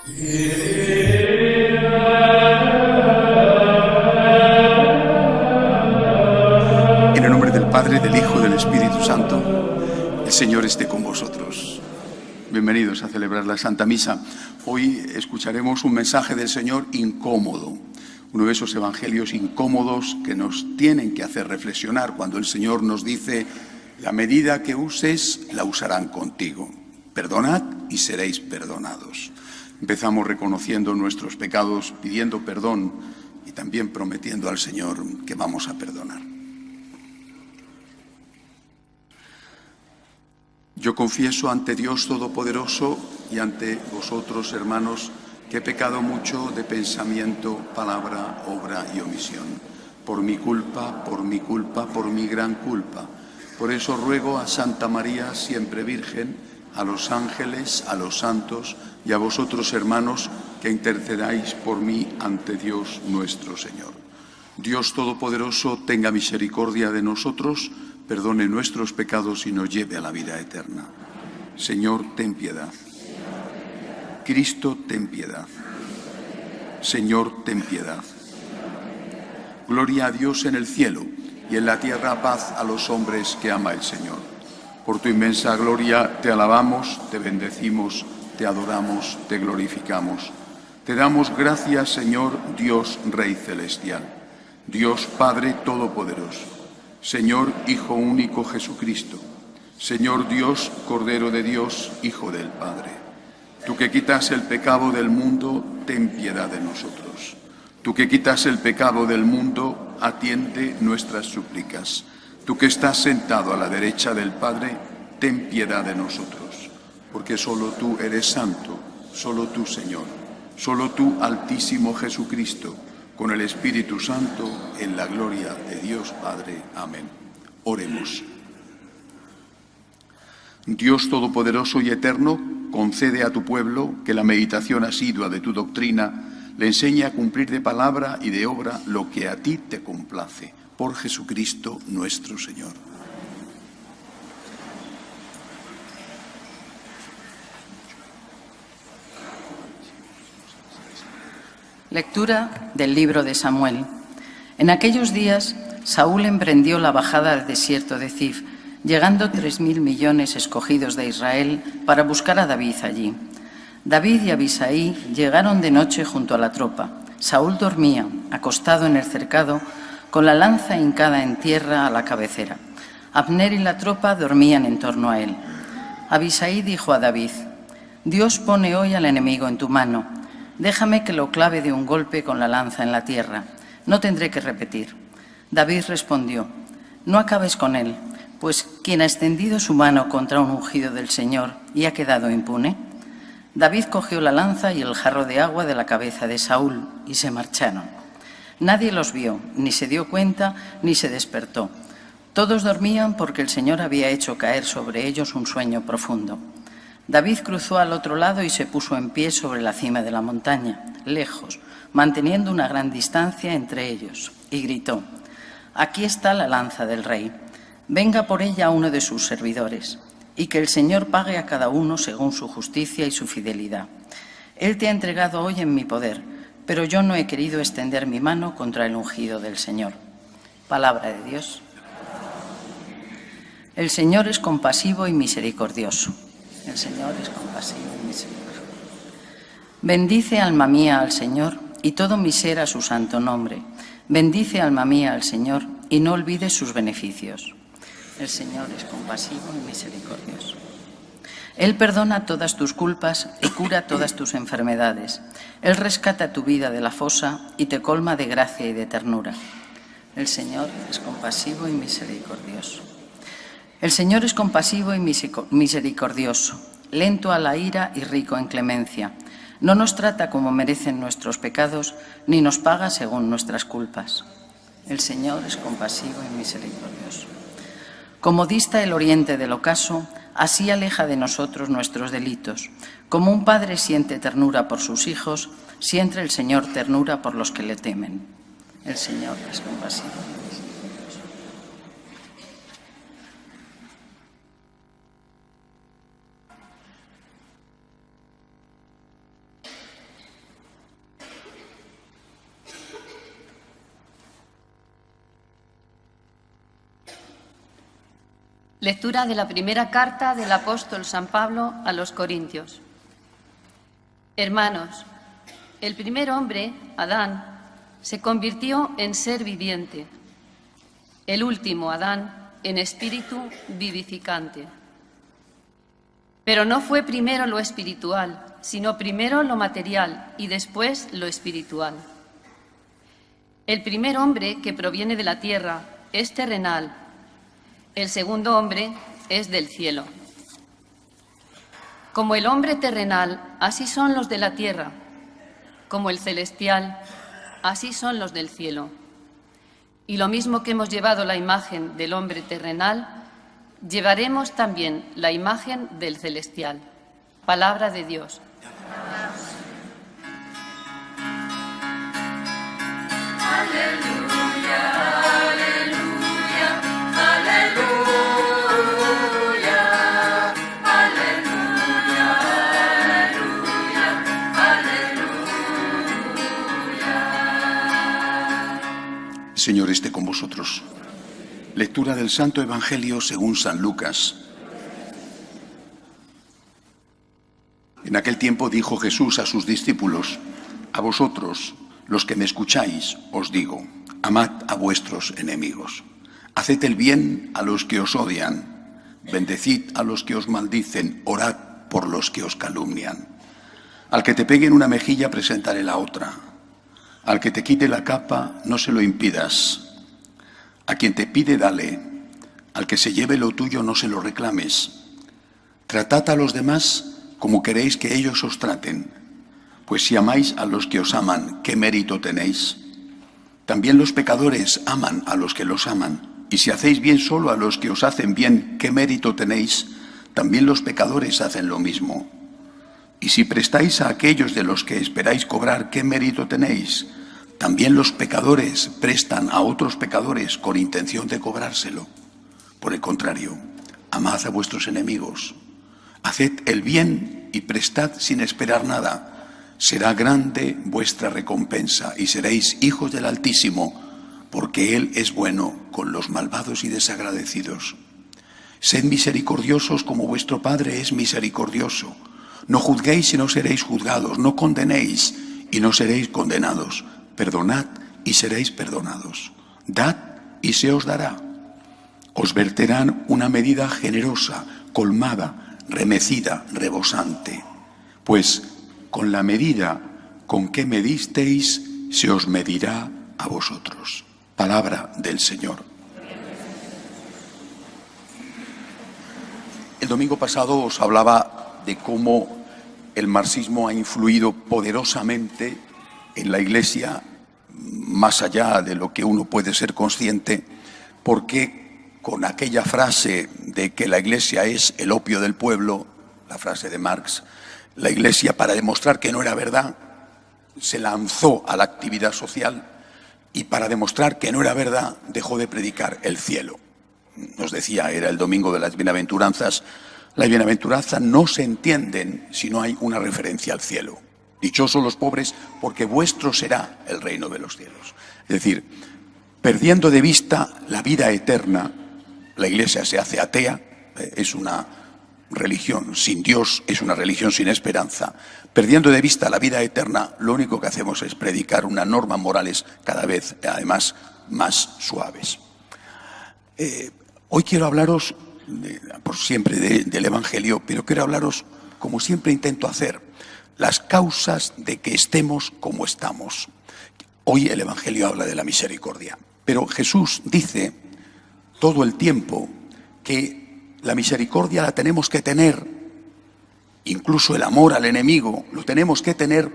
En el nombre del Padre, del Hijo y del Espíritu Santo, el Señor esté con vosotros. Bienvenidos a celebrar la Santa Misa. Hoy escucharemos un mensaje del Señor incómodo, uno de esos evangelios incómodos que nos tienen que hacer reflexionar cuando el Señor nos dice: la medida que uses, la usarán contigo. Perdonad y seréis perdonados. Empezamos reconociendo nuestros pecados, pidiendo perdón y también prometiendo al Señor que vamos a perdonar. Yo confieso ante Dios Todopoderoso y ante vosotros, hermanos, que he pecado mucho de pensamiento, palabra, obra y omisión. Por mi culpa, por mi gran culpa. Por eso ruego a Santa María, siempre Virgen, a los ángeles, a los santos y a vosotros, hermanos, que intercedáis por mí ante Dios nuestro Señor. Dios Todopoderoso tenga misericordia de nosotros, perdone nuestros pecados y nos lleve a la vida eterna. Señor, ten piedad. Cristo, ten piedad. Señor, ten piedad. Gloria a Dios en el cielo y en la tierra paz a los hombres que ama el Señor. Por tu inmensa gloria te alabamos, te bendecimos, te adoramos, te glorificamos. Te damos gracias, Señor, Dios Rey Celestial, Dios Padre Todopoderoso, Señor Hijo único Jesucristo, Señor Dios, Cordero de Dios, Hijo del Padre. Tú que quitas el pecado del mundo, ten piedad de nosotros. Tú que quitas el pecado del mundo, atiende nuestras súplicas. Tú que estás sentado a la derecha del Padre, ten piedad de nosotros. Porque solo tú eres santo, solo tú, Señor, solo tú, Altísimo Jesucristo, con el Espíritu Santo, en la gloria de Dios Padre. Amén. Oremos. Dios Todopoderoso y Eterno, concede a tu pueblo que la meditación asidua de tu doctrina le enseñe a cumplir de palabra y de obra lo que a ti te complace. Por Jesucristo nuestro Señor. Lectura del libro de Samuel. En aquellos días, Saúl emprendió la bajada al desierto de Zif, llegando 3.000 millones escogidos de Israel para buscar a David allí. David y Abisai llegaron de noche junto a la tropa. Saúl dormía, acostado en el cercado, con la lanza hincada en tierra a la cabecera. Abner y la tropa dormían en torno a él. Abisai dijo a David: Dios pone hoy al enemigo en tu mano. Déjame que lo clave de un golpe con la lanza en la tierra. No tendré que repetir. David respondió: No acabes con él, pues ¿quién ha extendido su mano contra un ungido del Señor y ha quedado impune? David cogió la lanza y el jarro de agua de la cabeza de Saúl y se marcharon. Nadie los vio, ni se dio cuenta, ni se despertó. Todos dormían porque el Señor había hecho caer sobre ellos un sueño profundo. David cruzó al otro lado y se puso en pie sobre la cima de la montaña, lejos, manteniendo una gran distancia entre ellos, y gritó: Aquí está la lanza del rey. Venga por ella uno de sus servidores, y que el Señor pague a cada uno según su justicia y su fidelidad. Él te ha entregado hoy en mi poder, pero yo no he querido extender mi mano contra el ungido del Señor. Palabra de Dios. El Señor es compasivo y misericordioso. El Señor es compasivo y misericordioso. Bendice, alma mía, al Señor, y todo mi ser a su santo nombre. Bendice, alma mía, al Señor, y no olvides sus beneficios. El Señor es compasivo y misericordioso. Él perdona todas tus culpas y cura todas tus enfermedades. Él rescata tu vida de la fosa y te colma de gracia y de ternura. El Señor es compasivo y misericordioso. El Señor es compasivo y misericordioso, lento a la ira y rico en clemencia. No nos trata como merecen nuestros pecados, ni nos paga según nuestras culpas. El Señor es compasivo y misericordioso. Como dista el oriente del ocaso, así aleja de nosotros nuestros delitos. Como un padre siente ternura por sus hijos, siente el Señor ternura por los que le temen. El Señor es compasivo. Lectura de la primera carta del apóstol San Pablo a los Corintios. Hermanos, el primer hombre, Adán, se convirtió en ser viviente. El último, Adán, en espíritu vivificante. Pero no fue primero lo espiritual, sino primero lo material y después lo espiritual. El primer hombre que proviene de la tierra es terrenal. El segundo hombre es del cielo. Como el hombre terrenal, así son los de la tierra. Como el celestial, así son los del cielo. Y lo mismo que hemos llevado la imagen del hombre terrenal, llevaremos también la imagen del celestial. Palabra de Dios. Aleluya, aleluya, aleluya. El Señor esté con vosotros. Lectura del Santo Evangelio según San Lucas. En aquel tiempo dijo Jesús a sus discípulos: a vosotros, los que me escucháis, os digo, amad a vuestros enemigos. Haced el bien a los que os odian, bendecid a los que os maldicen, orad por los que os calumnian. Al que te pegue en una mejilla, preséntale la otra. Al que te quite la capa, no se lo impidas. A quien te pide, dale. Al que se lleve lo tuyo, no se lo reclames. Tratad a los demás como queréis que ellos os traten. Pues si amáis a los que os aman, ¿qué mérito tenéis? También los pecadores aman a los que los aman. Y si hacéis bien solo a los que os hacen bien, ¿qué mérito tenéis? También los pecadores hacen lo mismo. Y si prestáis a aquellos de los que esperáis cobrar, ¿qué mérito tenéis? También los pecadores prestan a otros pecadores con intención de cobrárselo. Por el contrario, amad a vuestros enemigos. Haced el bien y prestad sin esperar nada. Será grande vuestra recompensa y seréis hijos del Altísimo, porque Él es bueno con los malvados y desagradecidos. Sed misericordiosos como vuestro Padre es misericordioso. No juzguéis y no seréis juzgados, no condenéis y no seréis condenados. Perdonad y seréis perdonados. Dad y se os dará. Os verterán una medida generosa, colmada, remecida, rebosante. Pues con la medida con que medisteis, se os medirá a vosotros. Palabra del Señor. El domingo pasado os hablaba de cómo el marxismo ha influido poderosamente en la Iglesia, más allá de lo que uno puede ser consciente, porque con aquella frase de que la Iglesia es el opio del pueblo, la frase de Marx, la Iglesia, para demostrar que no era verdad, se lanzó a la actividad social y para demostrar que no era verdad dejó de predicar el cielo. Nos decía, era el domingo de las bienaventuranzas, las bienaventuranzas no se entienden si no hay una referencia al cielo. Dichosos los pobres, porque vuestro será el reino de los cielos. Es decir, perdiendo de vista la vida eterna, la Iglesia se hace atea, es una religión sin Dios, es una religión sin esperanza. Perdiendo de vista la vida eterna, lo único que hacemos es predicar unas normas morales cada vez, además, más suaves. Hoy quiero hablaros, por siempre, del Evangelio, pero quiero hablaros, como siempre intento hacer, las causas de que estemos como estamos. Hoy el Evangelio habla de la misericordia, pero Jesús dice todo el tiempo que la misericordia la tenemos que tener, incluso el amor al enemigo, lo tenemos que tener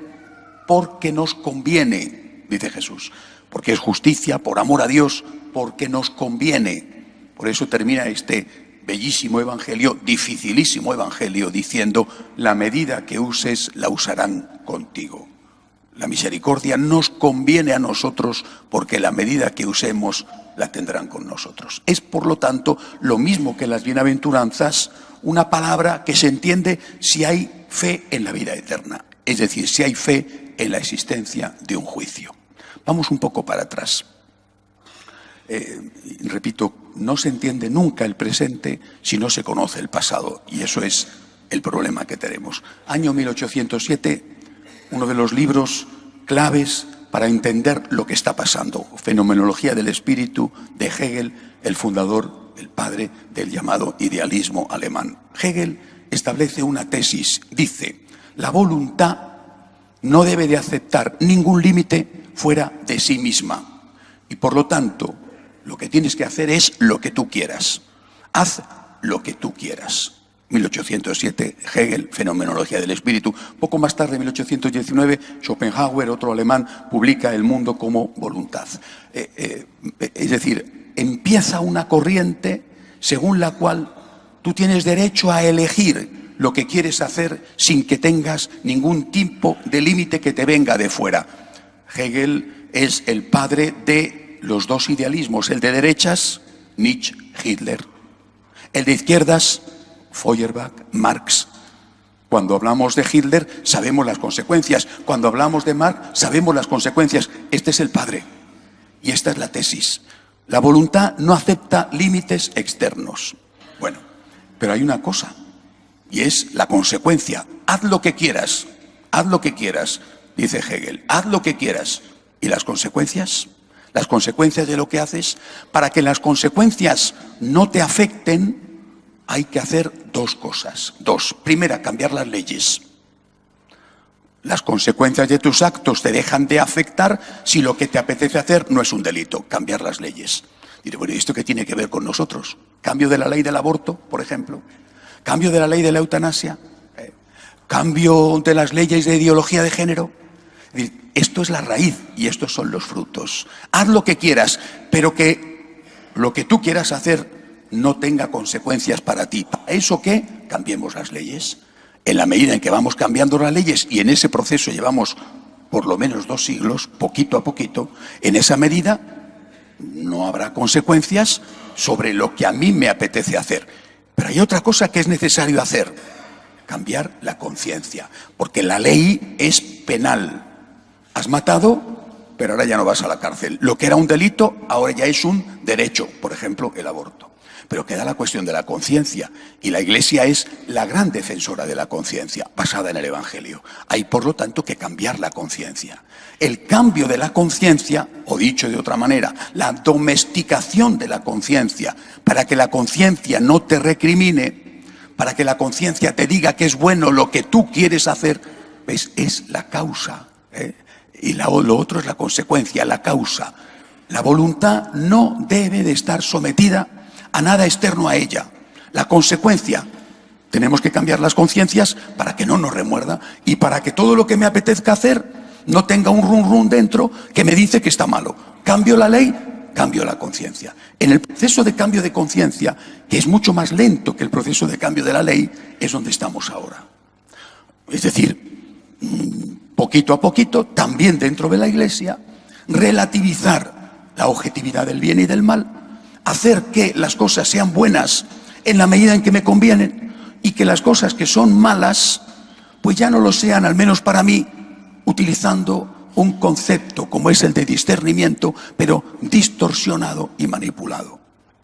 porque nos conviene, dice Jesús, porque es justicia, por amor a Dios, porque nos conviene. Por eso termina este bellísimo evangelio, dificilísimo evangelio, diciendo: la medida que uses la usarán contigo. La misericordia nos conviene a nosotros porque la medida que usemos la tendrán con nosotros. Es, por lo tanto, lo mismo que las bienaventuranzas, una palabra que se entiende si hay fe en la vida eterna, es decir, si hay fe en la existencia de un juicio. Vamos un poco para atrás. repito, no se entiende nunca el presente si no se conoce el pasado, y eso es el problema que tenemos. Año 1807, uno de los libros claves para entender lo que está pasando, Fenomenología del Espíritu, de Hegel, el fundador, el padre del llamado idealismo alemán. Hegel establece una tesis, dice: la voluntad no debe de aceptar ningún límite fuera de sí misma, y por lo tanto lo que tienes que hacer es lo que tú quieras. Haz lo que tú quieras. 1807, Hegel, Fenomenología del Espíritu. Poco más tarde, en 1819, Schopenhauer, otro alemán, publica El mundo como voluntad. Es decir, empieza una corriente según la cual tú tienes derecho a elegir lo que quieres hacer sin que tengas ningún tipo de límite que te venga de fuera. Hegel es el padre de los dos idealismos, el de derechas, Nietzsche, Hitler, el de izquierdas, Feuerbach, Marx. Cuando hablamos de Hitler sabemos las consecuencias, cuando hablamos de Marx sabemos las consecuencias. Este es el padre y esta es la tesis. La voluntad no acepta límites externos. Bueno, pero hay una cosa, y es la consecuencia. Haz lo que quieras, dice Hegel, haz lo que quieras. ¿Y las consecuencias? Las consecuencias de lo que haces. Para que las consecuencias no te afecten, hay que hacer dos cosas. Primera, cambiar las leyes. Las consecuencias de tus actos te dejan de afectar si lo que te apetece hacer no es un delito, cambiar las leyes. Diré, bueno, ¿y esto qué tiene que ver con nosotros? Cambio de la ley del aborto, por ejemplo. Cambio de la ley de la eutanasia. Cambio de las leyes de ideología de género. Esto es la raíz y estos son los frutos. Haz lo que quieras, pero que lo que tú quieras hacer no tenga consecuencias para ti. ¿Para eso qué? Cambiemos las leyes. En la medida en que vamos cambiando las leyes, y en ese proceso llevamos por lo menos 2 siglos, poquito a poquito, en esa medida no habrá consecuencias sobre lo que a mí me apetece hacer. Pero hay otra cosa que es necesario hacer: cambiar la conciencia, porque la ley es penal. Has matado, pero ahora ya no vas a la cárcel. Lo que era un delito ahora ya es un derecho, por ejemplo, el aborto. Pero queda la cuestión de la conciencia, y la Iglesia es la gran defensora de la conciencia, basada en el Evangelio. Hay, por lo tanto, que cambiar la conciencia. El cambio de la conciencia, o dicho de otra manera, la domesticación de la conciencia, para que la conciencia no te recrimine, para que la conciencia te diga que es bueno lo que tú quieres hacer, ¿ves? Es la causa, y lo otro es la consecuencia, la causa. La voluntad no debe de estar sometida a nada externo a ella. La consecuencia, tenemos que cambiar las conciencias para que no nos remuerda y para que todo lo que me apetezca hacer no tenga un rum rum dentro que me dice que está malo. Cambio la ley, cambio la conciencia. En el proceso de cambio de conciencia, que es mucho más lento que el proceso de cambio de la ley, es donde estamos ahora. Es decir, poquito a poquito, también dentro de la Iglesia, relativizar la objetividad del bien y del mal, hacer que las cosas sean buenas en la medida en que me convienen y que las cosas que son malas pues ya no lo sean, al menos para mí, utilizando un concepto como es el de discernimiento, pero distorsionado y manipulado.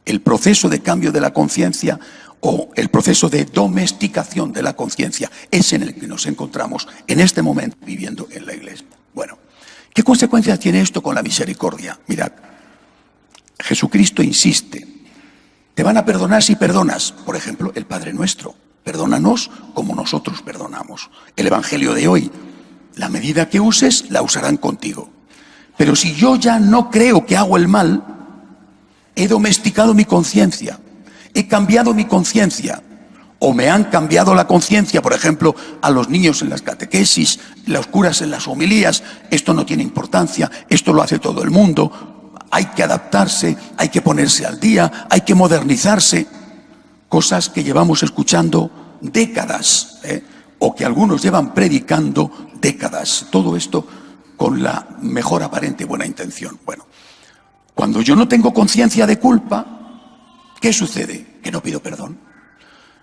El proceso de cambio de la conciencia o el proceso de domesticación de la conciencia es en el que nos encontramos en este momento viviendo en la Iglesia. Bueno, ¿qué consecuencias tiene esto con la misericordia? Mirad, Jesucristo insiste: te van a perdonar si perdonas. Por ejemplo, el Padre Nuestro: perdónanos como nosotros perdonamos. El Evangelio de hoy: la medida que uses, la usarán contigo. Pero si yo ya no creo que hago el mal, he domesticado mi conciencia, he cambiado mi conciencia, o me han cambiado la conciencia, por ejemplo, a los niños en las catequesis, los curas en las homilías: esto no tiene importancia, esto lo hace todo el mundo. Hay que adaptarse, hay que ponerse al día, hay que modernizarse. Cosas que llevamos escuchando décadas, o que algunos llevan predicando décadas. Todo esto con la mejor aparente buena intención. Bueno, cuando yo no tengo conciencia de culpa, ¿qué sucede? Que no pido perdón.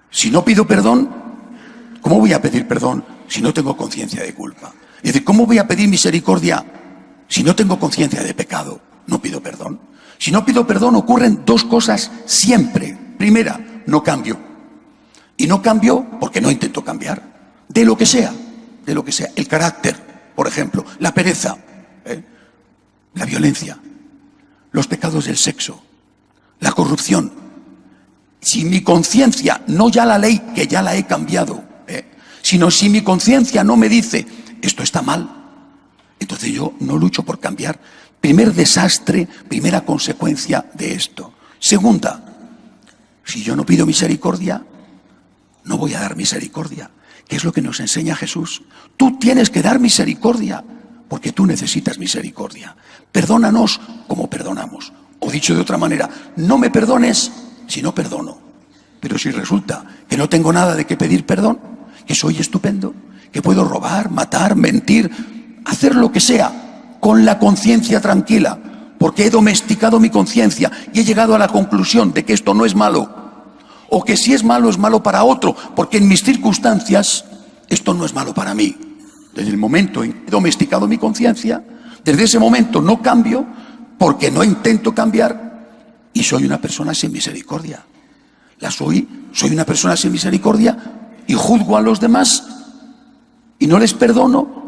Si no pido perdón, ¿cómo voy a pedir perdón si no tengo conciencia de culpa? Es decir, ¿cómo voy a pedir misericordia si no tengo conciencia de pecado? No pido perdón. Si no pido perdón, ocurren dos cosas siempre. Primera, no cambio. Y no cambio porque no intento cambiar. De lo que sea, de lo que sea. El carácter, por ejemplo, la pereza, la violencia, los pecados del sexo, la corrupción. Si mi conciencia, no ya la ley, que ya la he cambiado, sino si mi conciencia no me dice, esto está mal, entonces yo no lucho por cambiar. Primer desastre, primera consecuencia de esto. Segunda, si yo no pido misericordia, no voy a dar misericordia. ¿Qué es lo que nos enseña Jesús? Tú tienes que dar misericordia, porque tú necesitas misericordia. Perdónanos como perdonamos. O dicho de otra manera, no me perdones si no perdono. Pero si resulta que no tengo nada de qué pedir perdón, que soy estupendo, que puedo robar, matar, mentir, hacer lo que sea, con la conciencia tranquila, porque he domesticado mi conciencia y he llegado a la conclusión de que esto no es malo, o que si es malo para otro, porque en mis circunstancias esto no es malo para mí. Desde el momento en que he domesticado mi conciencia, desde ese momento no cambio, porque no intento cambiar, y soy una persona sin misericordia. Soy una persona sin misericordia y juzgo a los demás y no les perdono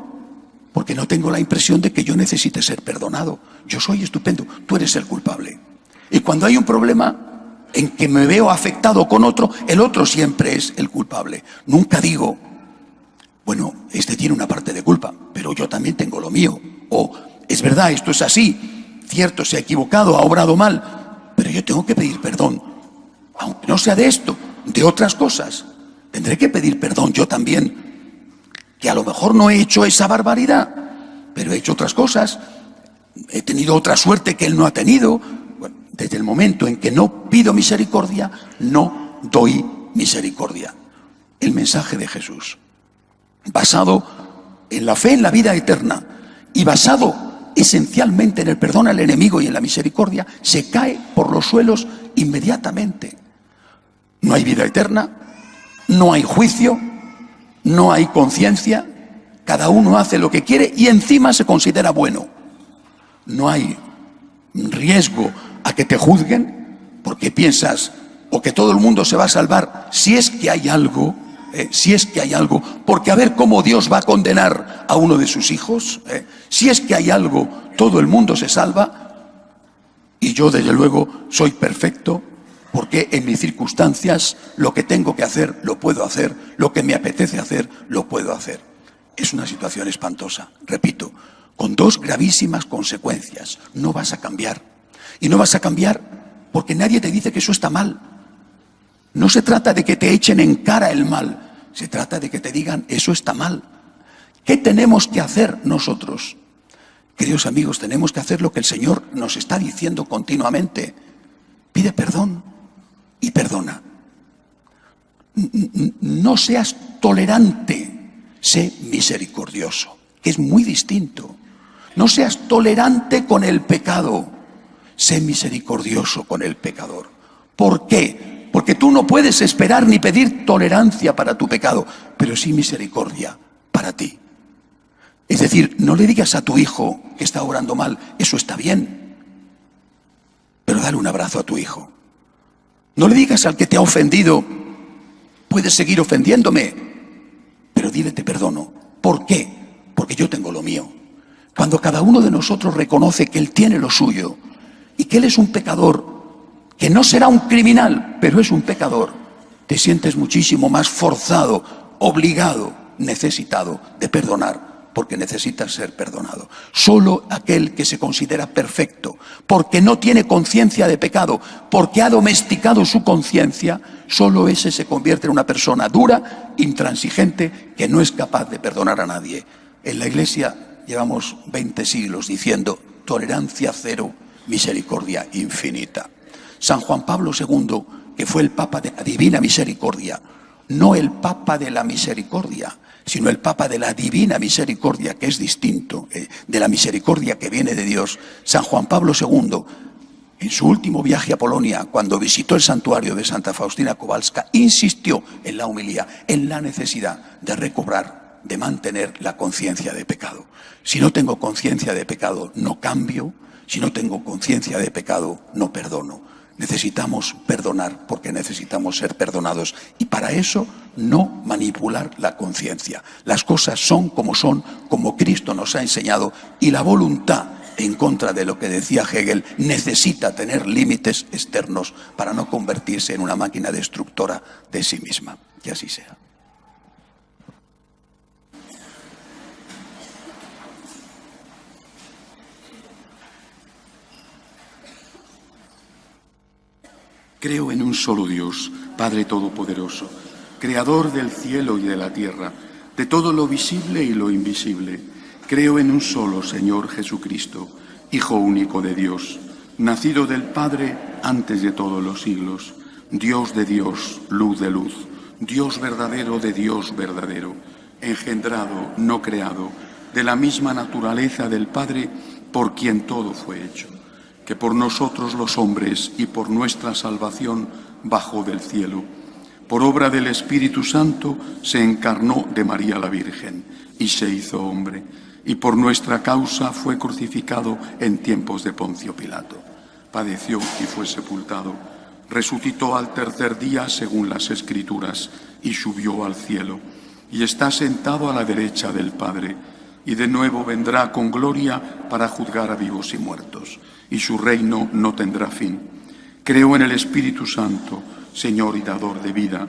porque no tengo la impresión de que yo necesite ser perdonado. Yo soy estupendo, tú eres el culpable. Y cuando hay un problema en que me veo afectado con otro, el otro siempre es el culpable. Nunca digo, bueno, este tiene una parte de culpa, pero yo también tengo lo mío. O, es verdad, esto es así, cierto, se ha equivocado, ha obrado mal, pero yo tengo que pedir perdón. Aunque no sea de esto, de otras cosas, tendré que pedir perdón yo también. Que a lo mejor no he hecho esa barbaridad, pero he hecho otras cosas, he tenido otra suerte que él no ha tenido. Bueno, desde el momento en que no pido misericordia, no doy misericordia. El mensaje de Jesús, basado en la fe en la vida eterna y basado esencialmente en el perdón al enemigo y en la misericordia, se cae por los suelos inmediatamente. No hay vida eterna, no hay juicio, no hay conciencia, cada uno hace lo que quiere y encima se considera bueno. No hay riesgo a que te juzguen porque piensas o que todo el mundo se va a salvar si es que hay algo, porque a ver cómo Dios va a condenar a uno de sus hijos, si es que hay algo, todo el mundo se salva y yo desde luego soy perfecto. Porque en mis circunstancias lo que tengo que hacer, lo puedo hacer, lo que me apetece hacer, lo puedo hacer. Es una situación espantosa, repito, con dos gravísimas consecuencias. No vas a cambiar. Y no vas a cambiar porque nadie te dice que eso está mal. No se trata de que te echen en cara el mal, se trata de que te digan eso está mal. ¿Qué tenemos que hacer nosotros? Queridos amigos, tenemos que hacer lo que el Señor nos está diciendo continuamente. Pide perdón. Y perdona. No seas tolerante, sé misericordioso, que es muy distinto. No seas tolerante con el pecado, sé misericordioso con el pecador. ¿Por qué? Porque tú no puedes esperar ni pedir tolerancia para tu pecado, pero sí misericordia para ti. Es decir, no le digas a tu hijo que está orando mal, eso está bien, pero dale un abrazo a tu hijo. No le digas al que te ha ofendido, puedes seguir ofendiéndome, pero dile te perdono. ¿Por qué? Porque yo tengo lo mío. Cuando cada uno de nosotros reconoce que él tiene lo suyo y que él es un pecador, que no será un criminal, pero es un pecador, te sientes muchísimo más forzado, obligado, necesitado de perdonar. Porque necesitas ser perdonado. Solo aquel que se considera perfecto, porque no tiene conciencia de pecado, porque ha domesticado su conciencia, solo ese se convierte en una persona dura, intransigente, que no es capaz de perdonar a nadie. En la Iglesia llevamos 20 siglos diciendo tolerancia cero, misericordia infinita. San Juan Pablo II, que fue el Papa de la Divina Misericordia, no el Papa de la Misericordia, sino el Papa de la Divina Misericordia, que es distinto de la misericordia que viene de Dios. San Juan Pablo II, en su último viaje a Polonia, cuando visitó el santuario de Santa Faustina Kowalska, insistió en la homilía, en la necesidad de recobrar, de mantener la conciencia de pecado. Si no tengo conciencia de pecado, no cambio. Si no tengo conciencia de pecado, no perdono. Necesitamos perdonar porque necesitamos ser perdonados. Y para eso, no manipular la conciencia. Las cosas son, como Cristo nos ha enseñado. Y la voluntad, en contra de lo que decía Hegel, necesita tener límites externos para no convertirse en una máquina destructora de sí misma. Que así sea. Creo en un solo Dios, Padre Todopoderoso, Creador del cielo y de la tierra, de todo lo visible y lo invisible. Creo en un solo Señor Jesucristo, Hijo único de Dios, nacido del Padre antes de todos los siglos, Dios de Dios, luz de luz, Dios verdadero de Dios verdadero, engendrado, no creado, de la misma naturaleza del Padre, por quien todo fue hecho, que por nosotros los hombres y por nuestra salvación bajó del cielo. Por obra del Espíritu Santo se encarnó de María la Virgen y se hizo hombre, y por nuestra causa fue crucificado en tiempos de Poncio Pilato. Padeció y fue sepultado, resucitó al tercer día según las Escrituras y subió al cielo, y está sentado a la derecha del Padre, y de nuevo vendrá con gloria para juzgar a vivos y muertos, y su reino no tendrá fin. Creo en el Espíritu Santo, Señor y dador de vida,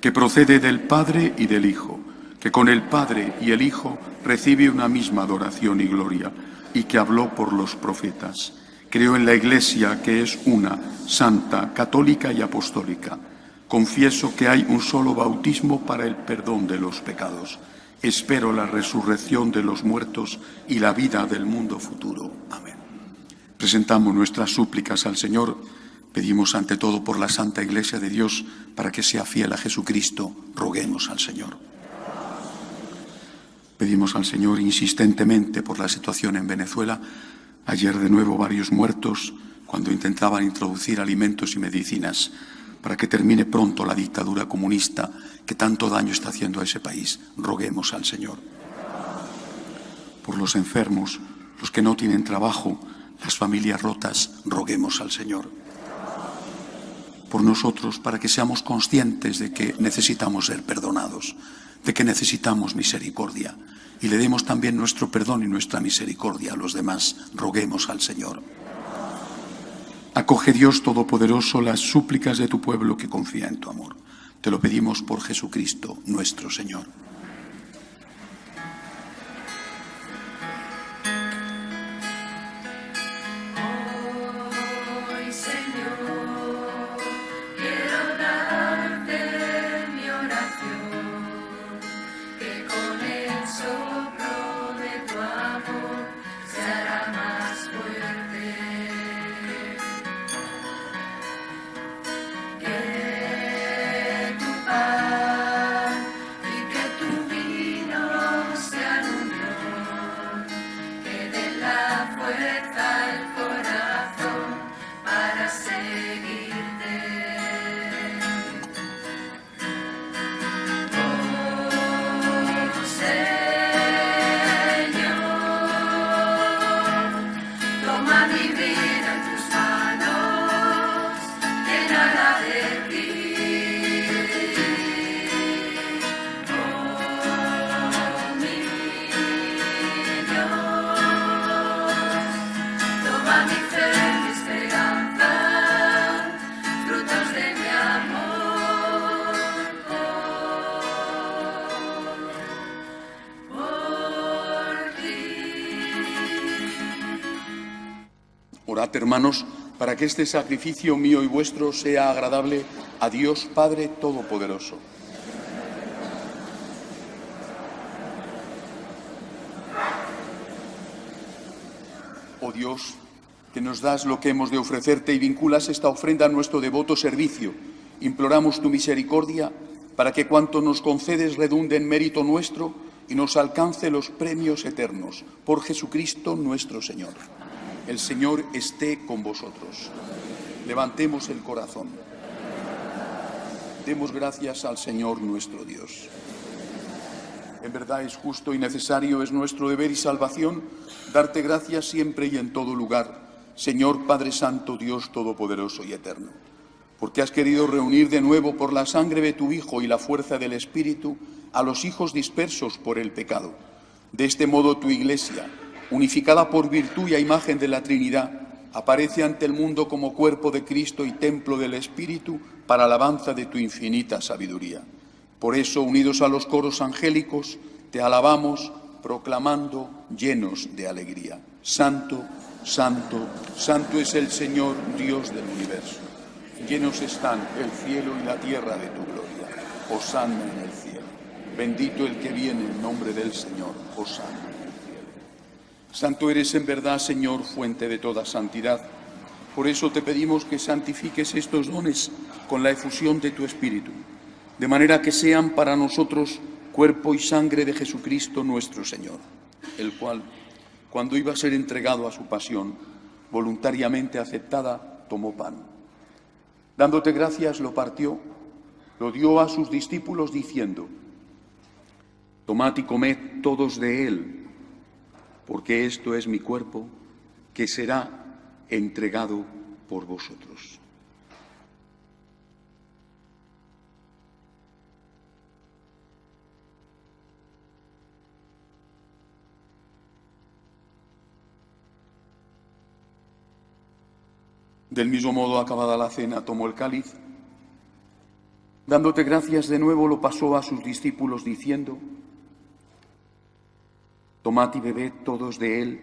que procede del Padre y del Hijo, que con el Padre y el Hijo recibe una misma adoración y gloria, y que habló por los profetas. Creo en la Iglesia, que es una, santa, católica y apostólica. Confieso que hay un solo bautismo para el perdón de los pecados. Espero la resurrección de los muertos y la vida del mundo futuro. Amén. Presentamos nuestras súplicas al Señor. Pedimos ante todo por la Santa Iglesia de Dios para que sea fiel a Jesucristo. Roguemos al Señor. Pedimos al Señor insistentemente por la situación en Venezuela. Ayer de nuevo varios muertos cuando intentaban introducir alimentos y medicinas para que termine pronto la dictadura comunista que tanto daño está haciendo a ese país. Roguemos al Señor. Por los enfermos, los que no tienen trabajo, las familias rotas, roguemos al Señor. Por nosotros, para que seamos conscientes de que necesitamos ser perdonados, de que necesitamos misericordia, y le demos también nuestro perdón y nuestra misericordia a los demás, roguemos al Señor. Acoge, Dios Todopoderoso, las súplicas de tu pueblo que confía en tu amor. Te lo pedimos por Jesucristo, nuestro Señor. Orad, hermanos, para que este sacrificio mío y vuestro sea agradable a Dios Padre Todopoderoso. Oh Dios, que nos das lo que hemos de ofrecerte y vinculas esta ofrenda a nuestro devoto servicio, imploramos tu misericordia para que cuanto nos concedes redunde en mérito nuestro y nos alcance los premios eternos. Por Jesucristo nuestro Señor. El Señor esté con vosotros. Levantemos el corazón. Demos gracias al Señor nuestro Dios. En verdad es justo y necesario, es nuestro deber y salvación, darte gracias siempre y en todo lugar, Señor Padre Santo, Dios Todopoderoso y Eterno, porque has querido reunir de nuevo por la sangre de tu Hijo y la fuerza del Espíritu a los hijos dispersos por el pecado. De este modo tu Iglesia, unificada por virtud y a imagen de la Trinidad, aparece ante el mundo como cuerpo de Cristo y templo del Espíritu para alabanza de tu infinita sabiduría. Por eso, unidos a los coros angélicos, te alabamos, proclamando llenos de alegría. Santo, santo, santo es el Señor, Dios del universo. Llenos están el cielo y la tierra de tu gloria. Hosana en el cielo. Bendito el que viene en nombre del Señor. Hosana en el cielo. Santo eres en verdad, Señor, fuente de toda santidad. Por eso te pedimos que santifiques estos dones con la efusión de tu Espíritu, de manera que sean para nosotros cuerpo y sangre de Jesucristo nuestro Señor, el cual, cuando iba a ser entregado a su pasión, voluntariamente aceptada, tomó pan. Dándote gracias, lo partió, lo dio a sus discípulos diciendo: tomad y comed todos de él, porque esto es mi cuerpo, que será entregado por vosotros. Del mismo modo, acabada la cena, tomó el cáliz. Dándote gracias de nuevo, lo pasó a sus discípulos diciendo: tomad y bebed todos de él,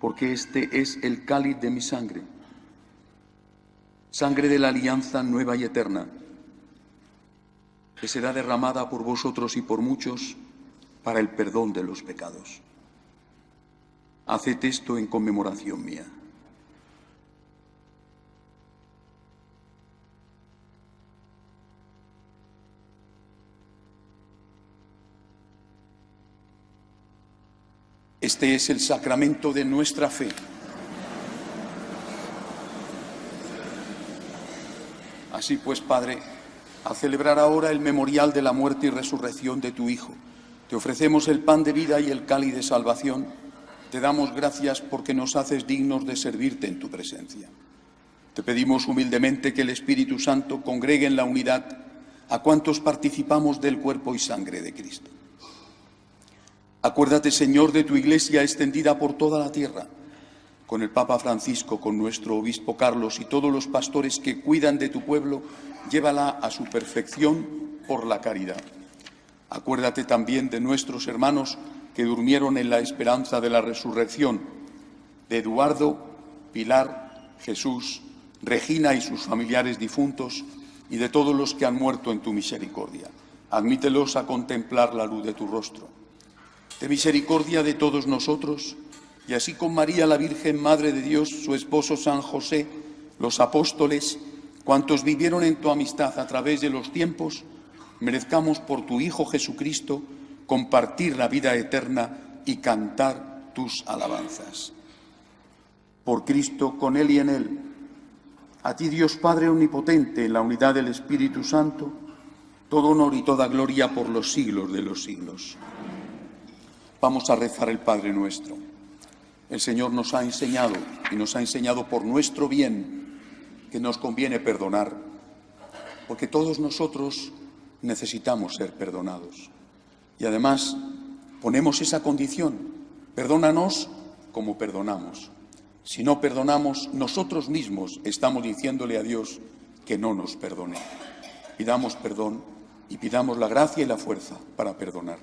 porque este es el cáliz de mi sangre, sangre de la alianza nueva y eterna, que será derramada por vosotros y por muchos para el perdón de los pecados. Haced esto en conmemoración mía. Este es el sacramento de nuestra fe. Así pues, Padre, al celebrar ahora el memorial de la muerte y resurrección de tu Hijo, te ofrecemos el pan de vida y el cáliz de salvación. Te damos gracias porque nos haces dignos de servirte en tu presencia. Te pedimos humildemente que el Espíritu Santo congregue en la unidad a cuantos participamos del cuerpo y sangre de Cristo. Acuérdate, Señor, de tu Iglesia extendida por toda la tierra, con el Papa Francisco, con nuestro Obispo Carlos y todos los pastores que cuidan de tu pueblo, llévala a su perfección por la caridad. Acuérdate también de nuestros hermanos que durmieron en la esperanza de la resurrección, de Eduardo, Pilar, Jesús, Regina y sus familiares difuntos, y de todos los que han muerto en tu misericordia. Admítelos a contemplar la luz de tu rostro. De misericordia de todos nosotros, y así con María la Virgen, Madre de Dios, su esposo San José, los apóstoles, cuantos vivieron en tu amistad a través de los tiempos, merezcamos por tu Hijo Jesucristo compartir la vida eterna y cantar tus alabanzas. Por Cristo, con Él y en Él, a ti, Dios Padre omnipotente, en la unidad del Espíritu Santo, todo honor y toda gloria por los siglos de los siglos. Vamos a rezar el Padre Nuestro. El Señor nos ha enseñado, y nos ha enseñado por nuestro bien, que nos conviene perdonar, porque todos nosotros necesitamos ser perdonados. Y además ponemos esa condición: perdónanos como perdonamos. Si no perdonamos, nosotros mismos estamos diciéndole a Dios que no nos perdone. Pidamos perdón y pidamos la gracia y la fuerza para perdonar.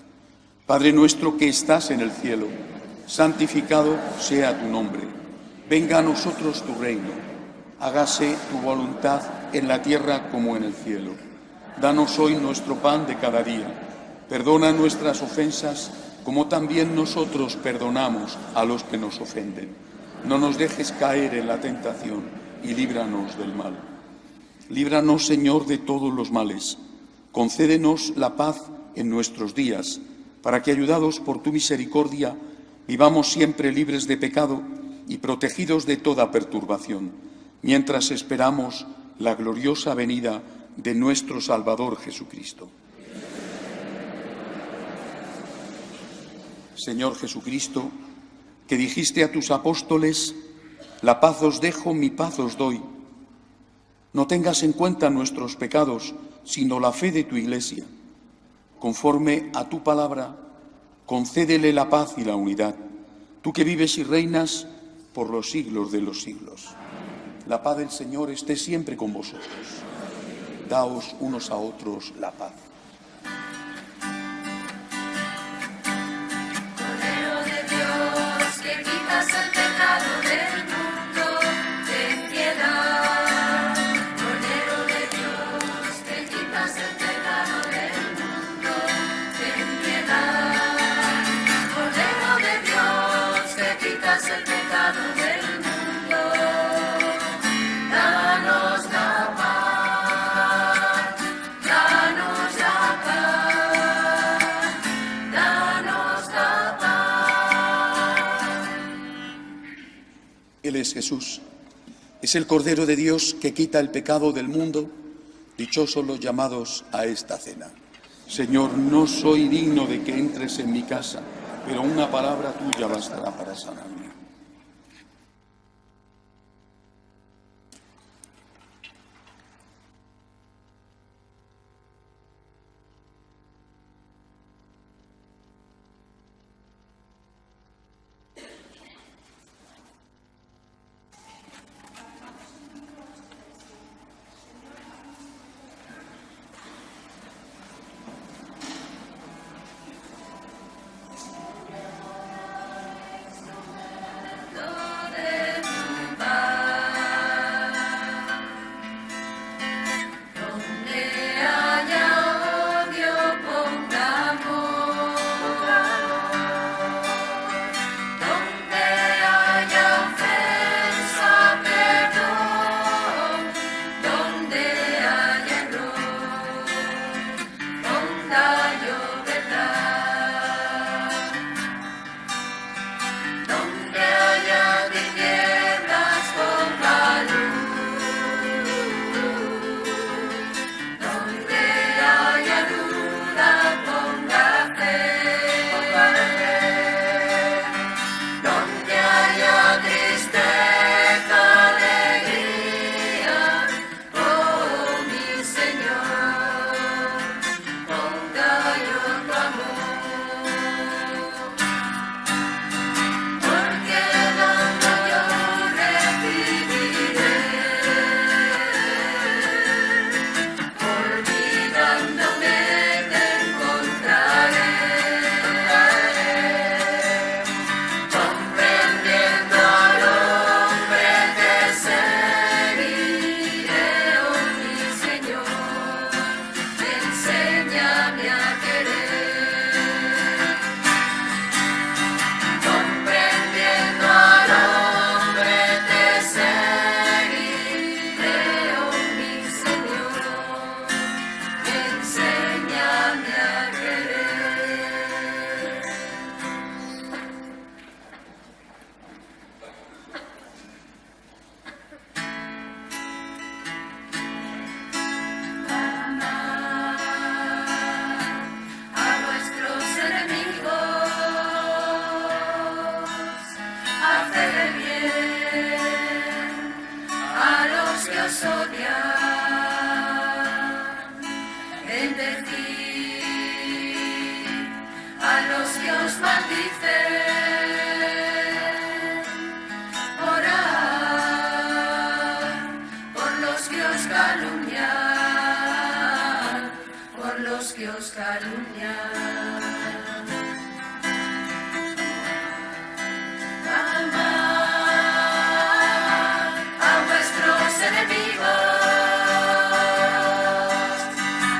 Padre nuestro que estás en el cielo, santificado sea tu nombre. Venga a nosotros tu reino. Hágase tu voluntad en la tierra como en el cielo. Danos hoy nuestro pan de cada día. Perdona nuestras ofensas como también nosotros perdonamos a los que nos ofenden. No nos dejes caer en la tentación y líbranos del mal. Líbranos, Señor, de todos los males. Concédenos la paz en nuestros días, para que, ayudados por tu misericordia, vivamos siempre libres de pecado y protegidos de toda perturbación, mientras esperamos la gloriosa venida de nuestro Salvador Jesucristo. Señor Jesucristo, que dijiste a tus apóstoles: La paz os dejo, mi paz os doy. No tengas en cuenta nuestros pecados, sino la fe de tu Iglesia. Conforme a tu palabra, concédele la paz y la unidad, tú que vives y reinas por los siglos de los siglos. La paz del Señor esté siempre con vosotros. Daos unos a otros la paz. Cordero de Dios, que quitas el pecado del mundo, ten piedad. Cordero de Dios, que quitas el pecado del mundo, ten piedad. Cordero de Dios, que quitas el pecado del mundo, danos la paz, danos la paz, danos la paz. Él es Jesús. Es el Cordero de Dios que quita el pecado del mundo. Dichosos los llamados a esta cena. Señor, no soy digno de que entres en mi casa, pero una palabra tuya bastará para sanarme.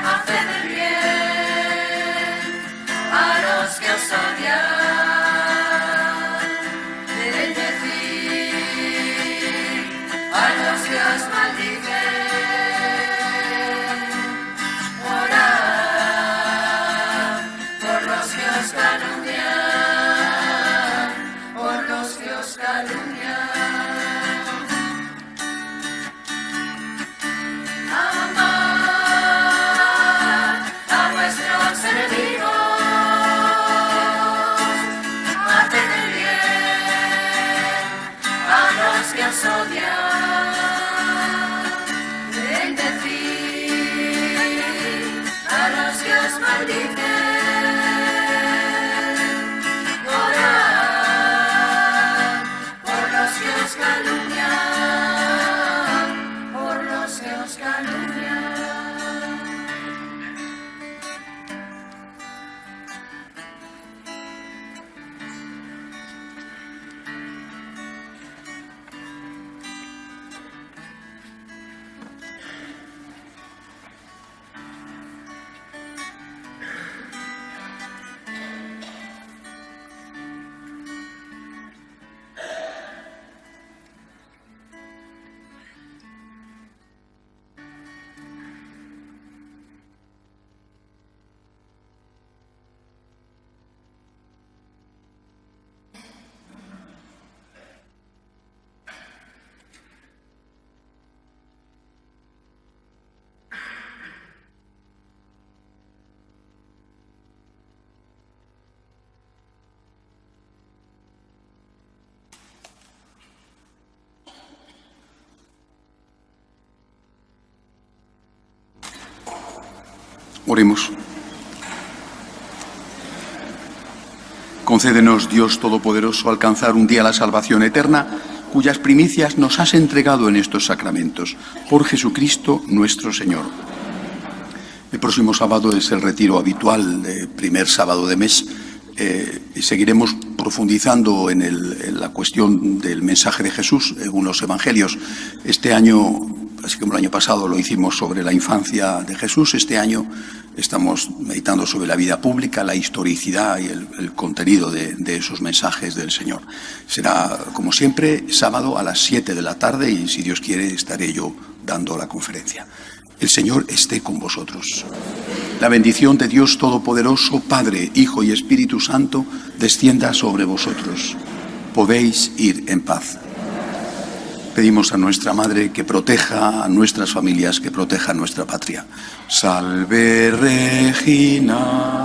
Haced el bien a los que os odian. os odian. Bendecid a los que os maldicen. Orad por los que os calumnian, por los que os calumnian. Oremos. Concédenos, Dios Todopoderoso, alcanzar un día la salvación eterna, cuyas primicias nos has entregado en estos sacramentos, por Jesucristo nuestro Señor. El próximo sábado es el retiro habitual, de primer sábado de mes, y seguiremos profundizando en la cuestión del mensaje de Jesús según los evangelios. Este año, así como el año pasado lo hicimos sobre la infancia de Jesús, este año estamos meditando sobre la vida pública, la historicidad y el contenido de esos mensajes del Señor. Será, como siempre, sábado a las 7 de la tarde y, si Dios quiere, estaré yo dando la conferencia. El Señor esté con vosotros. La bendición de Dios Todopoderoso, Padre, Hijo y Espíritu Santo, descienda sobre vosotros. Podéis ir en paz. Pedimos a nuestra Madre que proteja a nuestras familias, que proteja a nuestra patria. Salve Regina.